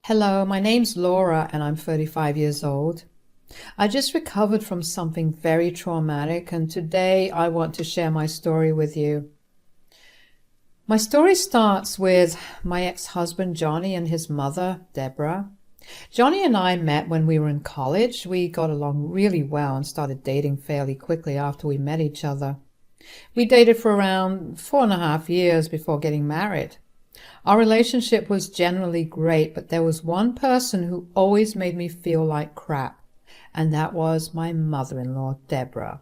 Hello, my name's Laura and I'm 35 years old. I just recovered from something very traumatic and today I want to share my story with you. My story starts with my ex-husband Johnny and his mother, Deborah. Johnny and I met when we were in college. We got along really well and started dating fairly quickly after we met each other. We dated for around 4.5 years before getting married. Our relationship was generally great, but there was one person who always made me feel like crap, and that was my mother-in-law, Deborah.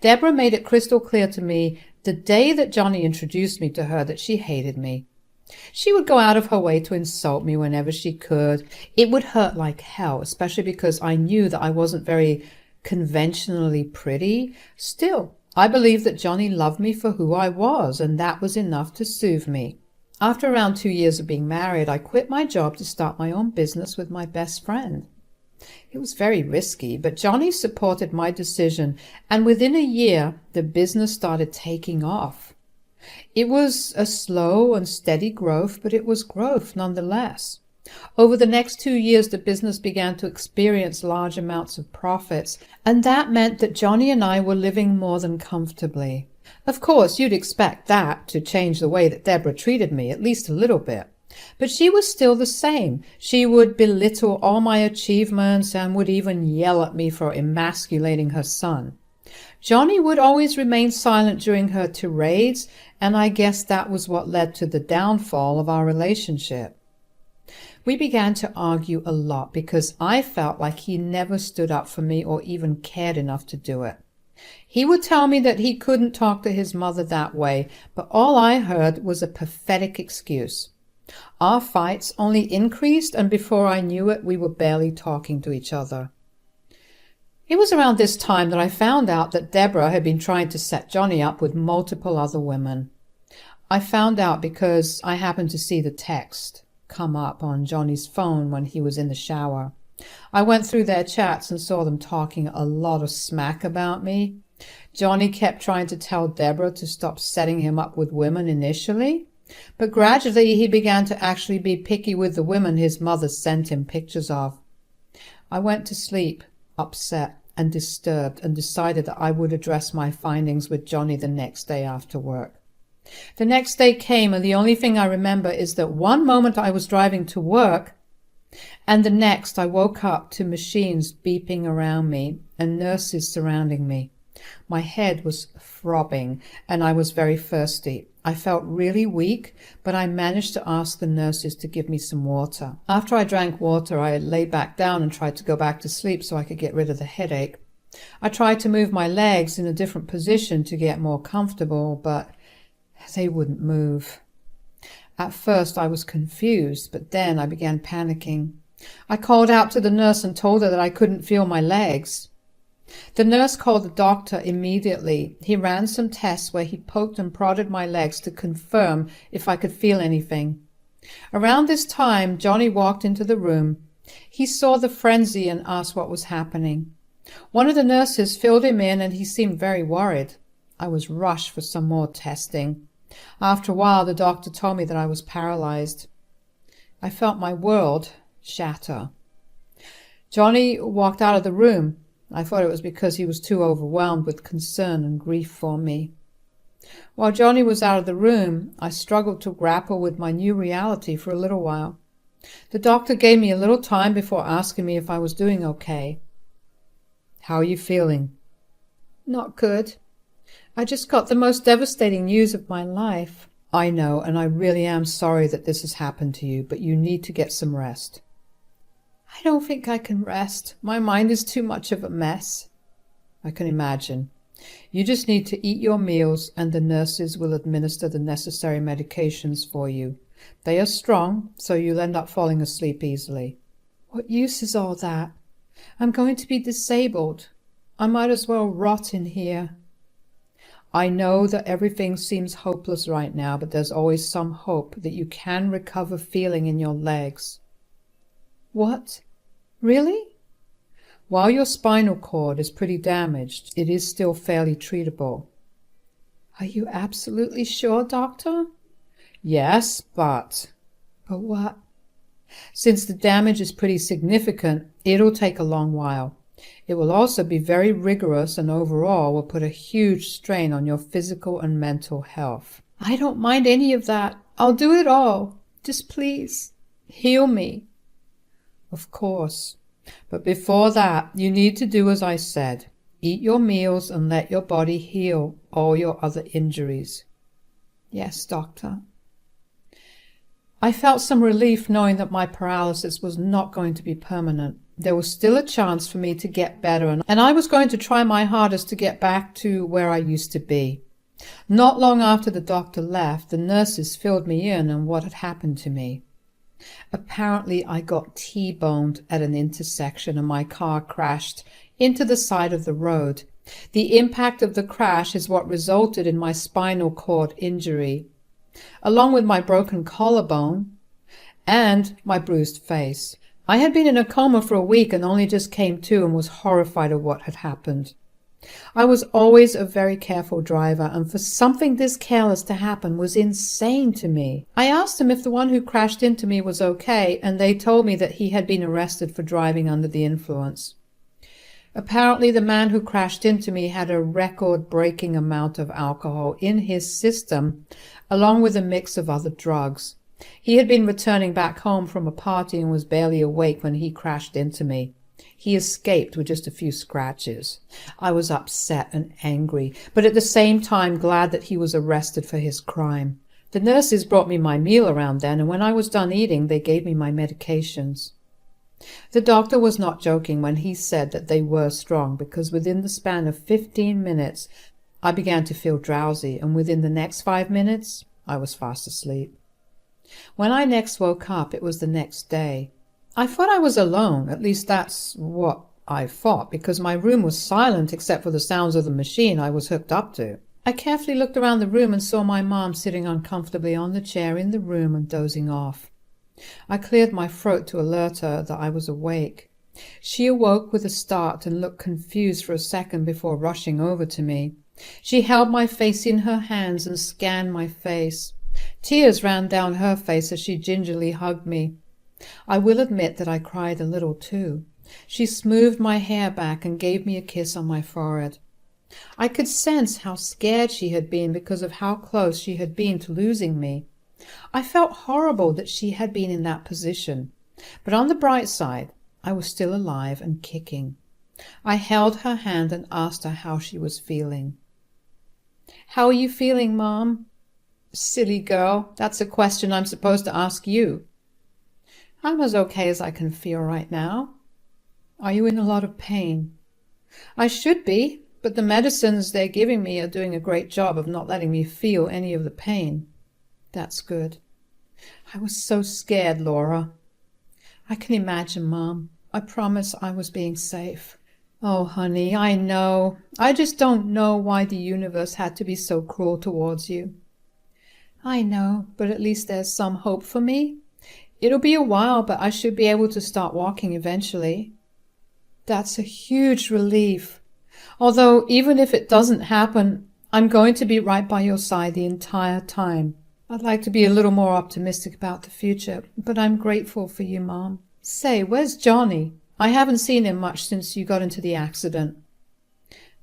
Deborah made it crystal clear to me the day that Johnny introduced me to her that she hated me. She would go out of her way to insult me whenever she could. It would hurt like hell, especially because I knew that I wasn't very conventionally pretty. Still, I believed that Johnny loved me for who I was, and that was enough to soothe me. After around 2 years of being married, I quit my job to start my own business with my best friend. It was very risky, but Johnny supported my decision, and within a year, the business started taking off. It was a slow and steady growth, but it was growth nonetheless. Over the next 2 years, the business began to experience large amounts of profits, and that meant that Johnny and I were living more than comfortably. Of course, you'd expect that to change the way that Deborah treated me, at least a little bit. But she was still the same. She would belittle all my achievements and would even yell at me for emasculating her son. Johnny would always remain silent during her tirades, and I guess that was what led to the downfall of our relationship. We began to argue a lot because I felt like he never stood up for me or even cared enough to do it. He would tell me that he couldn't talk to his mother that way, but all I heard was a pathetic excuse. Our fights only increased, and before I knew it, we were barely talking to each other. It was around this time that I found out that Deborah had been trying to set Johnny up with multiple other women. I found out because I happened to see the text come up on Johnny's phone when he was in the shower. I went through their chats and saw them talking a lot of smack about me. Johnny kept trying to tell Deborah to stop setting him up with women initially, but gradually he began to actually be picky with the women his mother sent him pictures of. I went to sleep, upset and disturbed, and decided that I would address my findings with Johnny the next day after work. The next day came, and the only thing I remember is that one moment I was driving to work, and the next I woke up to machines beeping around me and nurses surrounding me. My head was throbbing and I was very thirsty. I felt really weak, but I managed to ask the nurses to give me some water. After I drank water, I lay back down and tried to go back to sleep so I could get rid of the headache. I tried to move my legs in a different position to get more comfortable, but they wouldn't move. At first I was confused, but then I began panicking. I called out to the nurse and told her that I couldn't feel my legs. The nurse called the doctor immediately. He ran some tests where he poked and prodded my legs to confirm if I could feel anything. Around this time, Johnny walked into the room. He saw the frenzy and asked what was happening. One of the nurses filled him in and he seemed very worried. I was rushed for some more testing. After a while, the doctor told me that I was paralyzed. I felt my world shatter. Johnny walked out of the room. I thought it was because he was too overwhelmed with concern and grief for me. While Johnny was out of the room, I struggled to grapple with my new reality for a little while. The doctor gave me a little time before asking me if I was doing okay. "How are you feeling?" "Not good. I just got the most devastating news of my life." "I know, and I really am sorry that this has happened to you, but you need to get some rest." "I don't think I can rest. My mind is too much of a mess." "I can imagine. You just need to eat your meals and the nurses will administer the necessary medications for you. They are strong, so you'll end up falling asleep easily." "What use is all that? I'm going to be disabled. I might as well rot in here." "I know that everything seems hopeless right now, but there's always some hope that you can recover feeling in your legs." "What? Really?" "While your spinal cord is pretty damaged, it is still fairly treatable." "Are you absolutely sure, doctor?" "Yes, but—" "But what?" Since the damage is pretty significant, it'll take a long while. It will also be very rigorous and overall will put a huge strain on your physical and mental health. I don't mind any of that. I'll do it all. Just please, heal me. Of course. But before that, you need to do as I said. Eat your meals and let your body heal all your other injuries. Yes, doctor. I felt some relief knowing that my paralysis was not going to be permanent. There was still a chance for me to get better, and I was going to try my hardest to get back to where I used to be. Not long after the doctor left, the nurses filled me in on what had happened to me. Apparently, I got T-boned at an intersection and my car crashed into the side of the road. The impact of the crash is what resulted in my spinal cord injury, along with my broken collarbone and my bruised face. I had been in a coma for a week and only just came to and was horrified at what had happened. I was always a very careful driver, and for something this careless to happen was insane to me. I asked them if the one who crashed into me was okay, and they told me that he had been arrested for driving under the influence. Apparently, the man who crashed into me had a record-breaking amount of alcohol in his system, along with a mix of other drugs. He had been returning back home from a party and was barely awake when he crashed into me. He escaped with just a few scratches. I was upset and angry, but at the same time glad that he was arrested for his crime. The nurses brought me my meal around then, and when I was done eating, they gave me my medications. The doctor was not joking when he said that they were strong, because within the span of 15 minutes, I began to feel drowsy, and within the next 5 minutes, I was fast asleep. When I next woke up, it was the next day. I thought I was alone, at least that's what I thought, because my room was silent except for the sounds of the machine I was hooked up to. I carefully looked around the room and saw my mom sitting uncomfortably on the chair in the room and dozing off. I cleared my throat to alert her that I was awake. She awoke with a start and looked confused for a second before rushing over to me. She held my face in her hands and scanned my face. Tears ran down her face as she gingerly hugged me. I will admit that I cried a little too. She smoothed my hair back and gave me a kiss on my forehead. I could sense how scared she had been because of how close she had been to losing me. I felt horrible that she had been in that position, but on the bright side, I was still alive and kicking. I held her hand and asked her how she was feeling. "How are you feeling, Mom?" "Silly girl, that's a question I'm supposed to ask you." "I'm as okay as I can feel right now." "Are you in a lot of pain?" "I should be, but the medicines they're giving me are doing a great job of not letting me feel any of the pain." "That's good." "I was so scared, Laura." "I can imagine, Mom. I promise I was being safe." "Oh, honey, I know. I just don't know why the universe had to be so cruel towards you." "I know, but at least there's some hope for me. It'll be a while, but I should be able to start walking eventually." "That's a huge relief. Although, even if it doesn't happen, I'm going to be right by your side the entire time. I'd like to be a little more optimistic about the future, but I'm grateful for you, Mom. Say, where's Johnny? I haven't seen him much since you got into the accident."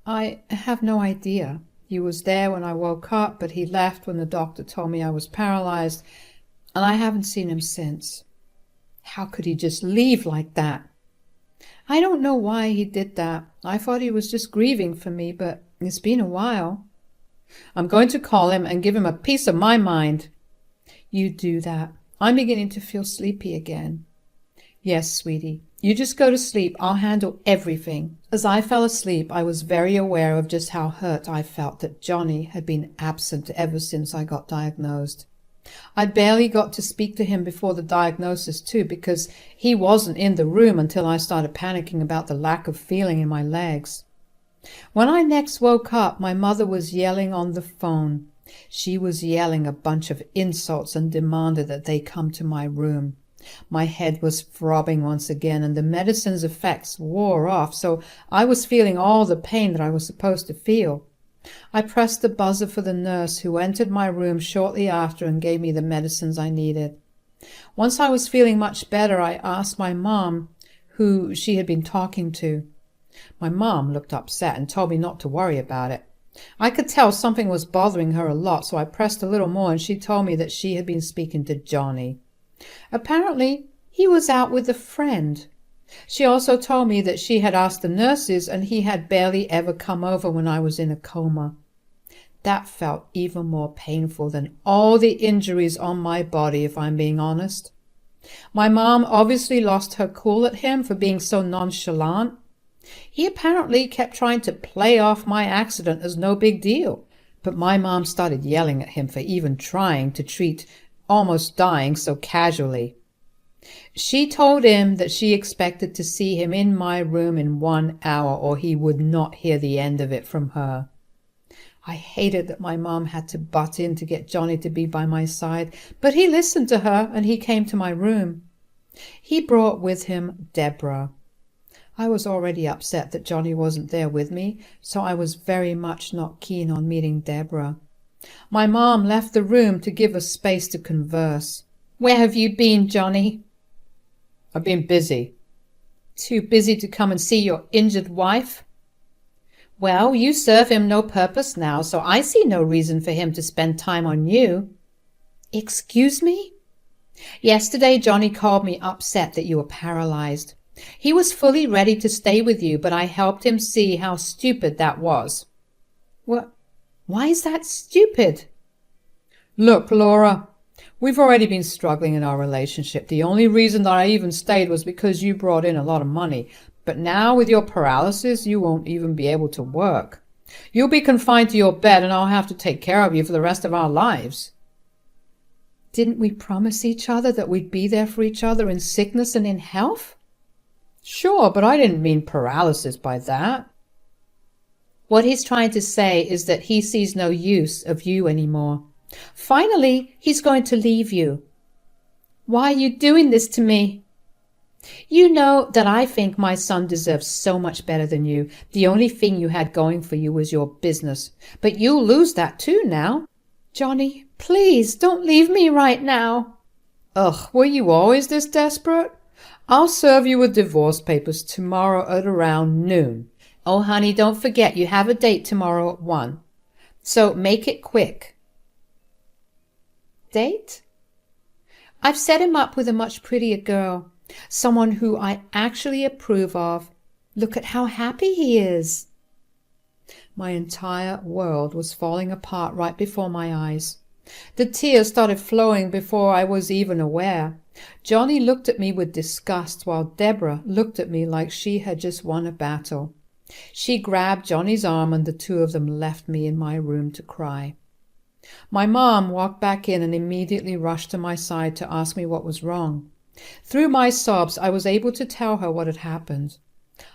"I have no idea. He was there when I woke up, but he left when the doctor told me I was paralyzed, and I haven't seen him since." "How could he just leave like that?" "I don't know why he did that. I thought he was just grieving for me, but it's been a while." "I'm going to call him and give him a piece of my mind." "You do that. I'm beginning to feel sleepy again." "Yes, sweetie. You just go to sleep. I'll handle everything." As I fell asleep, I was very aware of just how hurt I felt that Johnny had been absent ever since I got diagnosed. I'd barely got to speak to him before the diagnosis too, because he wasn't in the room until I started panicking about the lack of feeling in my legs. When I next woke up, my mother was yelling on the phone. She was yelling a bunch of insults and demanded that they come to my room. My head was throbbing once again, and the medicine's effects wore off, so I was feeling all the pain that I was supposed to feel. I pressed the buzzer for the nurse, who entered my room shortly after and gave me the medicines I needed. Once I was feeling much better, I asked my mom who she had been talking to. My mom looked upset and told me not to worry about it. I could tell something was bothering her a lot, so I pressed a little more, and she told me that she had been speaking to Johnny. Apparently, he was out with a friend. She also told me that she had asked the nurses, and he had barely ever come over when I was in a coma. That felt even more painful than all the injuries on my body, if I'm being honest. My mom obviously lost her cool at him for being so nonchalant. He apparently kept trying to play off my accident as no big deal, but my mom started yelling at him for even trying to treat almost dying so casually. She told him that she expected to see him in my room in 1 hour, or he would not hear the end of it from her. I hated that my mom had to butt in to get Johnny to be by my side, but he listened to her and he came to my room. He brought with him Deborah. I was already upset that Johnny wasn't there with me, so I was very much not keen on meeting Deborah. My mom left the room to give us space to converse. "Where have you been, Johnny?" "I've been busy." "Too busy to come and see your injured wife?" "Well, you serve him no purpose now, so I see no reason for him to spend time on you." "Excuse me?" "Yesterday Johnny called me upset that you were paralyzed. He was fully ready to stay with you, but I helped him see how stupid that was." "What? Why is that stupid?" "Look, Laura, we've already been struggling in our relationship. The only reason that I even stayed was because you brought in a lot of money. But now with your paralysis, you won't even be able to work. You'll be confined to your bed, and I'll have to take care of you for the rest of our lives." "Didn't we promise each other that we'd be there for each other in sickness and in health?" "Sure, but I didn't mean paralysis by that." What he's trying to say is that he sees no use of you anymore. Finally, he's going to leave you. "Why are you doing this to me?" "You know that I think my son deserves so much better than you. The only thing you had going for you was your business. But you'll lose that too now." "Johnny, please don't leave me right now." "Ugh, were you always this desperate? I'll serve you with divorce papers tomorrow at around noon. Oh, honey, don't forget you have a date tomorrow at 1. So make it quick." "Date?" "I've set him up with a much prettier girl. Someone who I actually approve of. Look at how happy he is." My entire world was falling apart right before my eyes. The tears started flowing before I was even aware. Johnny looked at me with disgust, while Deborah looked at me like she had just won a battle. She grabbed Johnny's arm, and the two of them left me in my room to cry. My mom walked back in and immediately rushed to my side to ask me what was wrong. Through my sobs, I was able to tell her what had happened.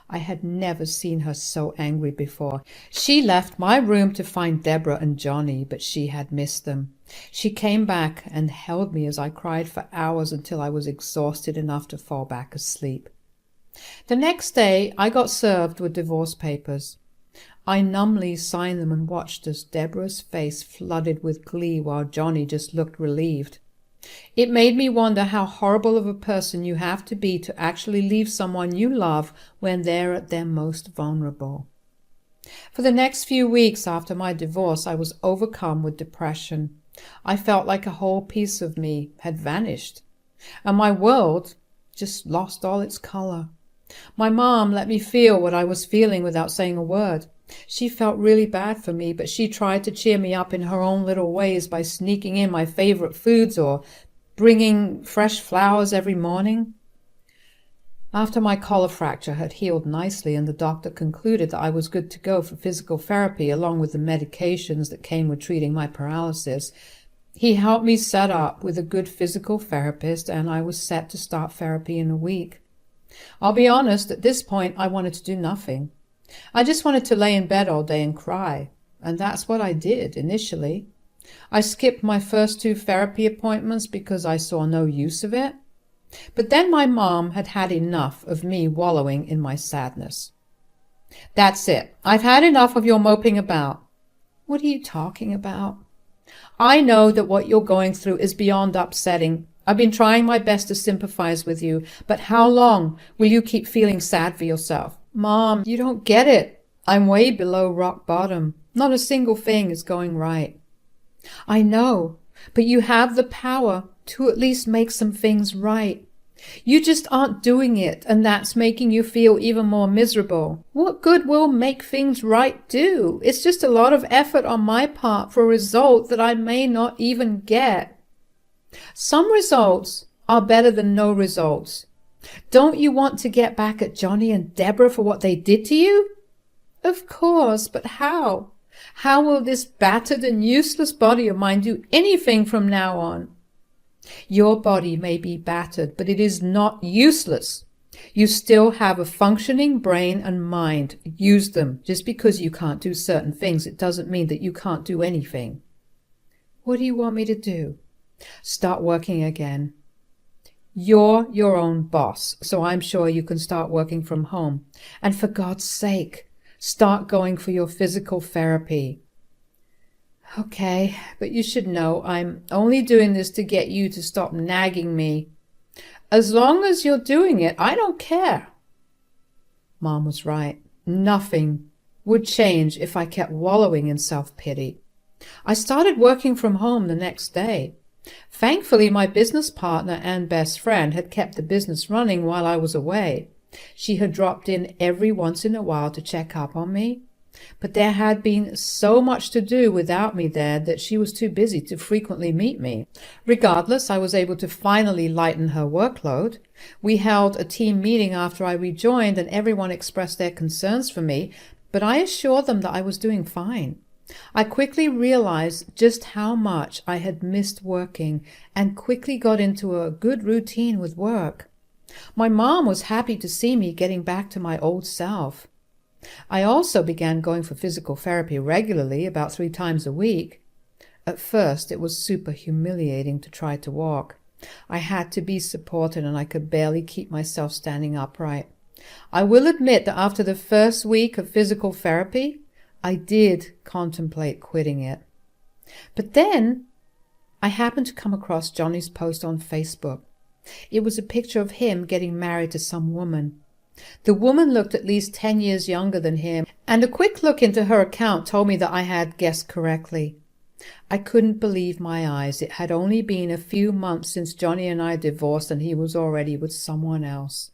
I had never seen her so angry before. She left my room to find Deborah and Johnny, but she had missed them. She came back and held me as I cried for hours until I was exhausted enough to fall back asleep. The next day, I got served with divorce papers. I numbly signed them and watched as Deborah's face flooded with glee while Johnny just looked relieved. It made me wonder how horrible of a person you have to be to actually leave someone you love when they're at their most vulnerable. For the next few weeks after my divorce, I was overcome with depression. I felt like a whole piece of me had vanished, and my world just lost all its color. My mom let me feel what I was feeling without saying a word. She felt really bad for me, but she tried to cheer me up in her own little ways by sneaking in my favorite foods or bringing fresh flowers every morning. After my collar fracture had healed nicely and the doctor concluded that I was good to go for physical therapy along with the medications that came with treating my paralysis, he helped me set up with a good physical therapist, and I was set to start therapy in a week. I'll be honest, at this point I wanted to do nothing. I just wanted to lay in bed all day and cry, and that's what I did initially. I skipped my first 2 therapy appointments because I saw no use of it. But then my mom had had enough of me wallowing in my sadness. "That's it. I've had enough of your moping about." "What are you talking about?" "I know that what you're going through is beyond upsetting. I've been trying my best to sympathize with you, but how long will you keep feeling sad for yourself? Mom, you don't get it. I'm way below rock bottom. Not a single thing is going right. I know, but you have the power to at least make some things right. You just aren't doing it, and that's making you feel even more miserable. What good will make things right do? It's just a lot of effort on my part for a result that I may not even get. Some results are better than no results. Don't you want to get back at Johnny and Deborah for what they did to you? Of course, but how? How will this battered and useless body of mine do anything from now on? Your body may be battered, but it is not useless. You still have a functioning brain and mind. Use them. Just because you can't do certain things, it doesn't mean that you can't do anything. What do you want me to do? Start working again. You're your own boss, so I'm sure you can start working from home. And for God's sake, start going for your physical therapy. Okay, but you should know I'm only doing this to get you to stop nagging me. As long as you're doing it, I don't care. Mom was right. Nothing would change if I kept wallowing in self-pity. I started working from home the next day. Thankfully, my business partner and best friend had kept the business running while I was away. She had dropped in every once in a while to check up on me, but there had been so much to do without me there that she was too busy to frequently meet me. Regardless, I was able to finally lighten her workload. We held a team meeting after I rejoined, and everyone expressed their concerns for me, but I assured them that I was doing fine. I quickly realized just how much I had missed working and quickly got into a good routine with work. My mom was happy to see me getting back to my old self. I also began going for physical therapy regularly, about 3 times a week. At first, it was super humiliating to try to walk. I had to be supported and I could barely keep myself standing upright. I will admit that after the first week of physical therapy, I did contemplate quitting it. But then I happened to come across Johnny's post on Facebook. It was a picture of him getting married to some woman. The woman looked at least 10 years younger than him, and a quick look into her account told me that I had guessed correctly. I couldn't believe my eyes. It had only been a few months since Johnny and I divorced, and he was already with someone else.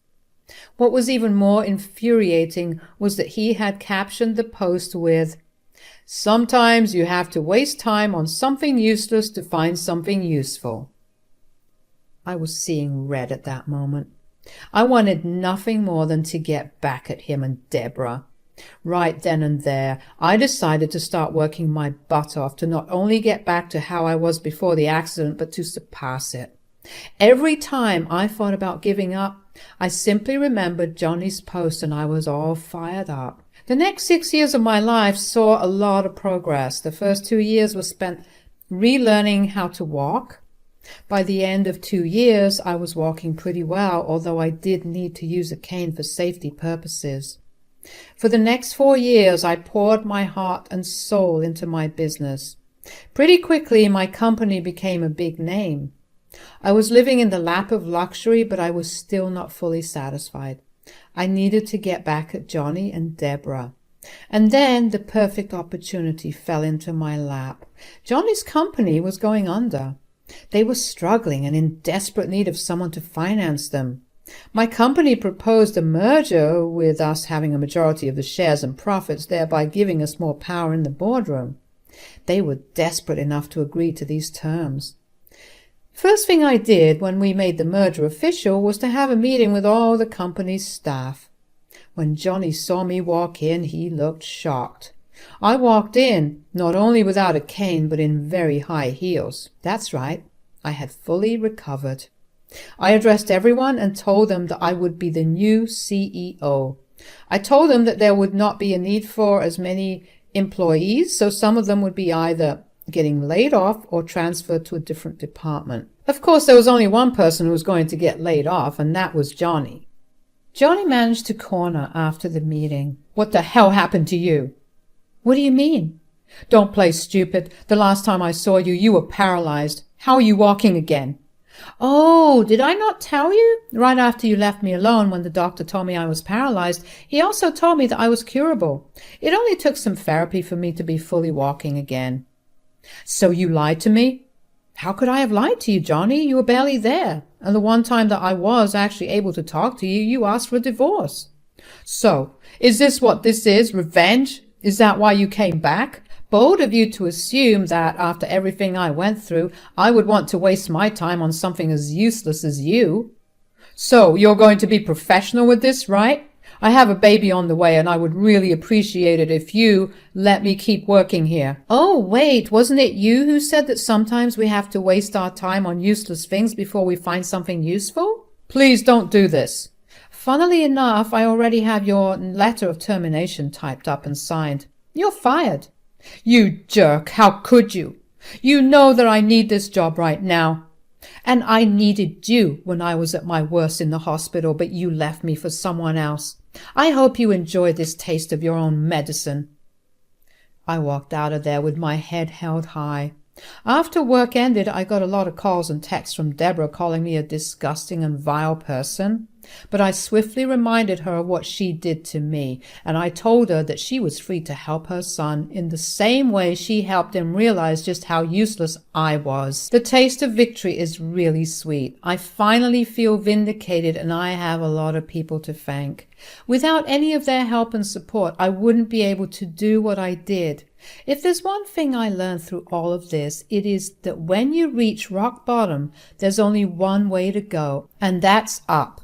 What was even more infuriating was that he had captioned the post with, "Sometimes you have to waste time on something useless to find something useful." I was seeing red at that moment. I wanted nothing more than to get back at him and Deborah. Right then and there, I decided to start working my butt off to not only get back to how I was before the accident, but to surpass it. Every time I thought about giving up, I simply remembered Johnny's post and I was all fired up. The next 6 years of my life saw a lot of progress. The first 2 years were spent relearning how to walk. By the end of 2 years, I was walking pretty well, although I did need to use a cane for safety purposes. For the next 4 years, I poured my heart and soul into my business. Pretty quickly, my company became a big name. I was living in the lap of luxury, but I was still not fully satisfied. I needed to get back at Johnny and Deborah. And then the perfect opportunity fell into my lap. Johnny's company was going under. They were struggling and in desperate need of someone to finance them. My company proposed a merger with us having a majority of the shares and profits, thereby giving us more power in the boardroom. They were desperate enough to agree to these terms. First thing I did when we made the merger official was to have a meeting with all the company's staff. When Johnny saw me walk in, he looked shocked. I walked in, not only without a cane, but in very high heels. That's right, I had fully recovered. I addressed everyone and told them that I would be the new CEO. I told them that there would not be a need for as many employees, so some of them would be either getting laid off or transferred to a different department. Of course, there was only one person who was going to get laid off, and that was Johnny. Johnny managed to corner after the meeting. "What the hell happened to you?" "What do you mean?" "Don't play stupid. The last time I saw you, you were paralyzed. How are you walking again?" Oh, did I not tell you? Right after you left me alone when the doctor told me I was paralyzed, he also told me that I was curable. It only took some therapy for me to be fully walking again. So you lied to me? How could I have lied to you, Johnny? You were barely there. And the one time that I was actually able to talk to you, you asked for a divorce. So, is this what this is? Revenge? Is that why you came back? Bold of you to assume that after everything I went through, I would want to waste my time on something as useless as you. So, you're going to be professional with this, right? I have a baby on the way and I would really appreciate it if you let me keep working here. Oh, wait, wasn't it you who said that sometimes we have to waste our time on useless things before we find something useful? Please don't do this. Funnily enough, I already have your letter of termination typed up and signed. You're fired. You jerk, how could you? You know that I need this job right now. And I needed you when I was at my worst in the hospital, but you left me for someone else. I hope you enjoy this taste of your own medicine. I walked out of there with my head held high. After work ended, I got a lot of calls and texts from Deborah calling me a disgusting and vile person. But I swiftly reminded her of what she did to me, and I told her that she was free to help her son in the same way she helped him realize just how useless I was. The taste of victory is really sweet. I finally feel vindicated, and I have a lot of people to thank. Without any of their help and support, I wouldn't be able to do what I did. If there's one thing I learned through all of this, it is that when you reach rock bottom, there's only one way to go, and that's up.